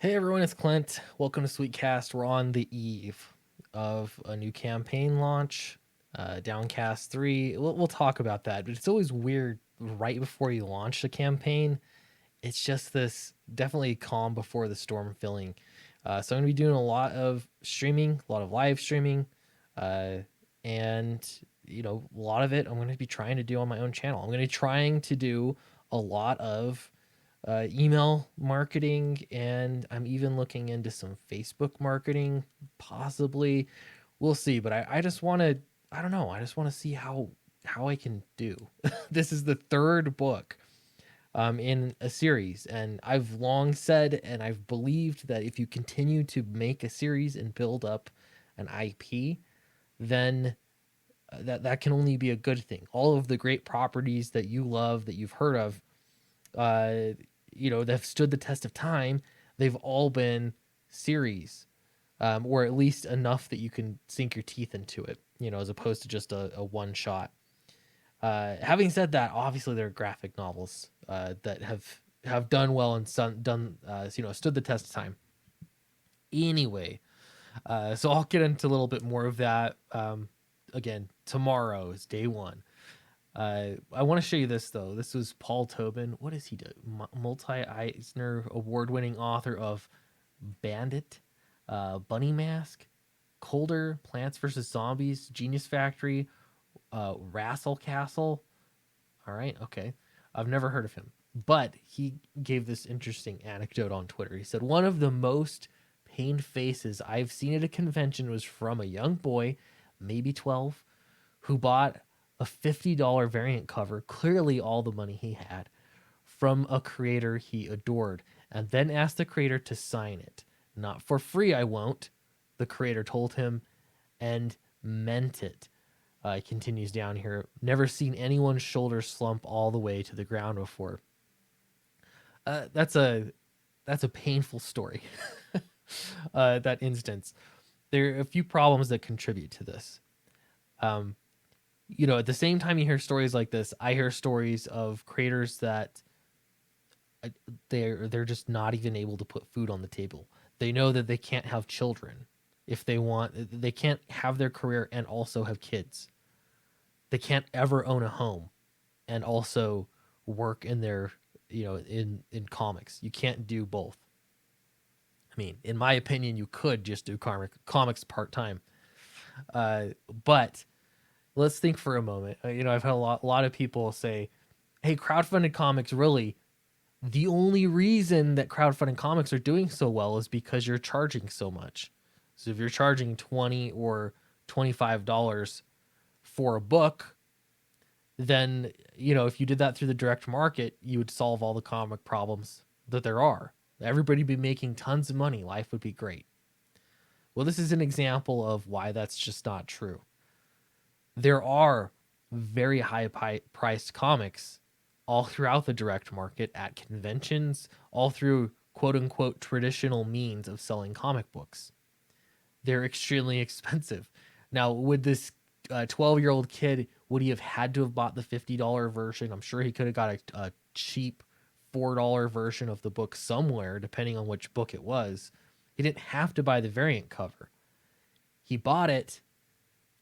Hey everyone, it's Clint. Welcome to Sweetcast. We're on the eve of a new campaign launch, Downcast 3. We'll talk about that, but it's always weird right before you launch a campaign. It's just this definitely calm before the storm feeling. So I'm going to be doing a lot of streaming, a lot of live streaming, uh, and a lot of it I'm going to be trying to do on my own channel. I'm going to be trying to do a lot of email marketing, and I'm even looking into some Facebook marketing, possibly. We'll see, but I just want to. I don't know. I just want to see how I can do. This is the third book in a series, and I've long said and I've believed that if you continue to make a series and build up an IP, then that can only be a good thing. All of the great properties that you love, that you've heard of, uh, that have stood the test of time, they've all been series, or at least enough that you can sink your teeth into it, as opposed to just a one shot. Having said that, obviously there are graphic novels that have done well and stood the test of time. Anyway, so I'll get into a little bit more of that. Again, tomorrow is day one. I want to show you this though. This was Paul Tobin. What does he do? Multi-Eisner award-winning author of Bandit, Bunny Mask, Colder, Plants vs Zombies, Genius Factory, Rassel Castle. All right, okay. I've never heard of him, but he gave this interesting anecdote on Twitter. He said one of the most pained faces I've seen at a convention was from a young boy, maybe 12, who bought a $50 variant cover, clearly all the money he had, from a creator he adored, and then asked the creator to sign it. Not for free, I won't, the creator told him, and meant it. He continues down here. Never seen anyone's shoulders slump all the way to the ground before. That's a painful story. That instance. There are a few problems that contribute to this. At the same time you hear stories like this, I hear stories of creators that they're just not even able to put food on the table. They know that they can't have children if they want. They can't have their career and also have kids. They can't ever own a home and also work in their in comics. You can't do both. I mean, in my opinion, you could just do comics part-time. But let's think for a moment. I've had a lot of people say, "Hey, crowdfunded comics, really, the only reason that crowdfunded comics are doing so well is because you're charging so much. So if you're charging $20 or $25 for a book, then if you did that through the direct market, you would solve all the comic problems that there are. Everybody would be making tons of money. Life would be great." Well, this is an example of why that's just not true. There are very high priced comics all throughout the direct market, at conventions, all through quote unquote traditional means of selling comic books. They're extremely expensive. Now, would this 12-year-old kid, would he have had to have bought the $50 version? I'm sure he could have got a cheap $4 version of the book somewhere, depending on which book it was. He didn't have to buy the variant cover. He bought it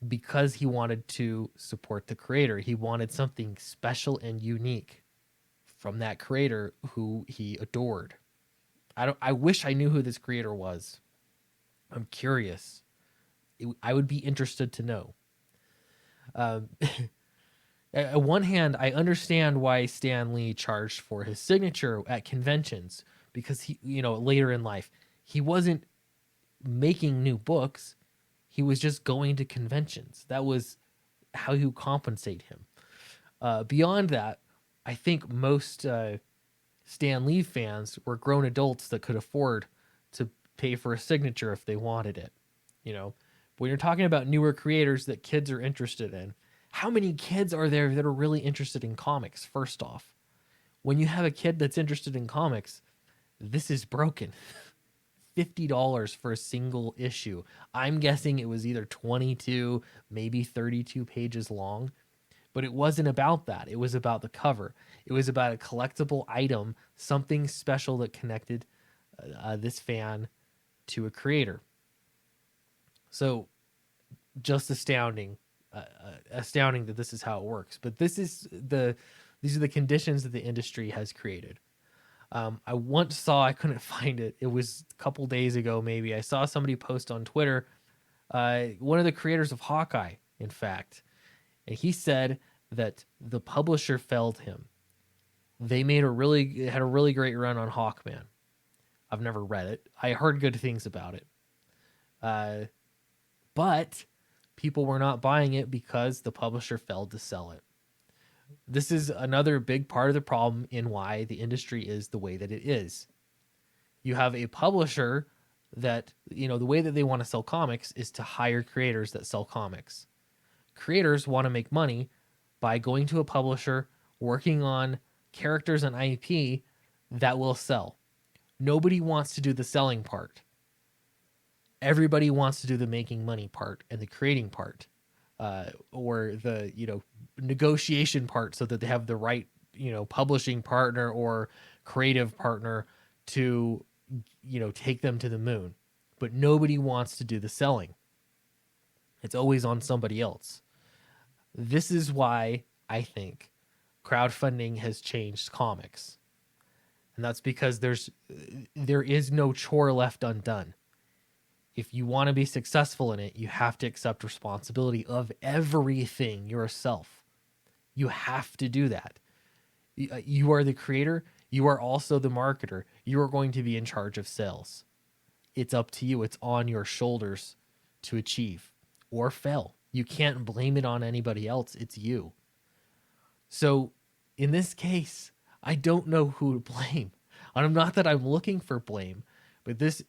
because he wanted to support the creator. He wanted something special and unique from that creator who he adored. I wish I knew who this creator was. I'm curious. I would be interested to know. Um, at one hand, I understand why Stan Lee charged for his signature at conventions, because he, later in life, he wasn't making new books. He was just going to conventions. That was how you compensate him. Beyond that, I think most Stan Lee fans were grown adults that could afford to pay for a signature if they wanted it. When you're talking about newer creators that kids are interested in, how many kids are there that are really interested in comics? First off, when you have a kid that's interested in comics, this is broken. $50 for a single issue. I'm guessing it was either 22, maybe 32 pages long, but it wasn't about that. It was about the cover. It was about a collectible item, something special that connected this fan to a creator. So just astounding, astounding that this is how it works. But these are the conditions that the industry has created. I once saw, I couldn't find it. It was a couple days ago, maybe. I saw somebody post on Twitter, one of the creators of Hawkeye, in fact, and he said that the publisher failed him. They had a really great run on Hawkman. I've never read it. I heard good things about it. But people were not buying it because the publisher failed to sell it. This is another big part of the problem in why the industry is the way that it is. You have a publisher that, the way that they want to sell comics is to hire creators that sell comics. Creators want to make money by going to a publisher, working on characters and IP that will sell. Nobody wants to do the selling part. Everybody wants to do the making money part and the creating part, or the negotiation part, so that they have the right publishing partner or creative partner to take them to the moon. But nobody wants to do the selling. It's always on somebody else. This is why I think crowdfunding has changed comics. And that's because there is no chore left undone. If you want to be successful in it, you have to accept responsibility of everything yourself. You have to do that. You are the creator. You are also the marketer. You are going to be in charge of sales. It's up to you. It's on your shoulders to achieve or fail. You can't blame it on anybody else. It's you. So in this case, I don't know who to blame. And I'm not that I'm looking for blame, but this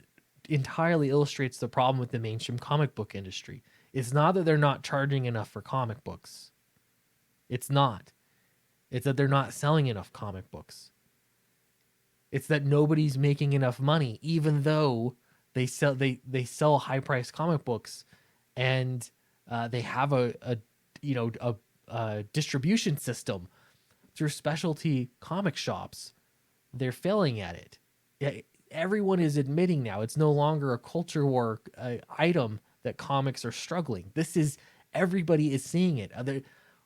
entirely illustrates the problem with the mainstream comic book industry. It's not that they're not charging enough for comic books. It's not. It's that they're not selling enough comic books. It's that nobody's making enough money, even though they sell high priced comic books, and they have a distribution system through specialty comic shops. They're failing at it. Everyone is admitting now it's no longer a culture war item that comics are struggling. Everybody is seeing it.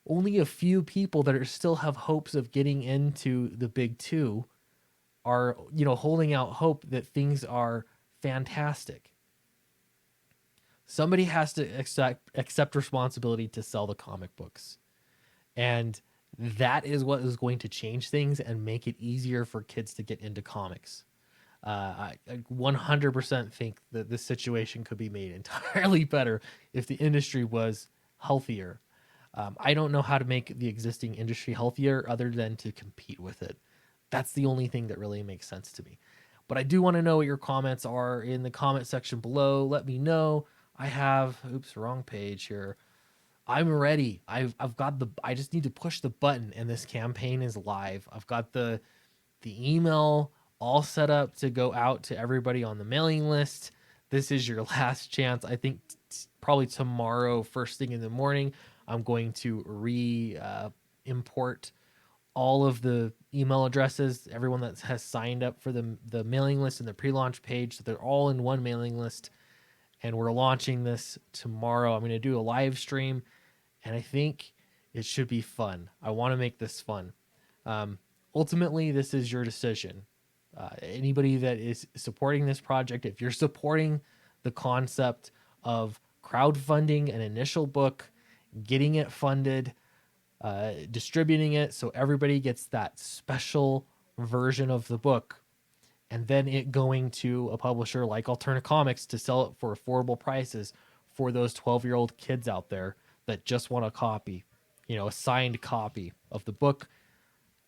Only a few people that still have hopes of getting into the big two are, holding out hope that things are fantastic. Somebody has to accept responsibility to sell the comic books. And that is what is going to change things and make it easier for kids to get into comics. I 100% think that this situation could be made entirely better if the industry was healthier. I don't know how to make the existing industry healthier other than to compete with it. That's the only thing that really makes sense to me. But I do want to know what your comments are in the comment section below. Let me know. Wrong page here. I'm ready. I just need to push the button and this campaign is live. I've got the email all set up to go out to everybody on the mailing list. This is your last chance. I think probably tomorrow, first thing in the morning, I'm going to import all of the email addresses, everyone that has signed up for the mailing list and the pre-launch page. So they're all in one mailing list. And we're launching this tomorrow. I'm going to do a live stream, and I think it should be fun. I want to make this fun. Ultimately, this is your decision. Anybody that is supporting this project, if you're supporting the concept of crowdfunding an initial book, getting it funded, distributing it so everybody gets that special version of the book, and then it going to a publisher like Alterna Comics to sell it for affordable prices for those 12-year-old kids out there that just want a copy, a signed copy of the book.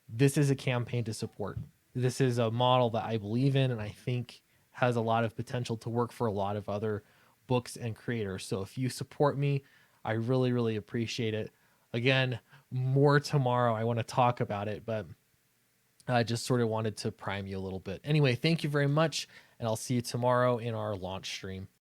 This is a campaign to support. This is a model that I believe in and I think has a lot of potential to work for a lot of other books and creators. So if you support me, I really, really appreciate it. Again, more tomorrow. I want to talk about it, but I just sort of wanted to prime you a little bit. Anyway, thank you very much, and I'll see you tomorrow in our launch stream.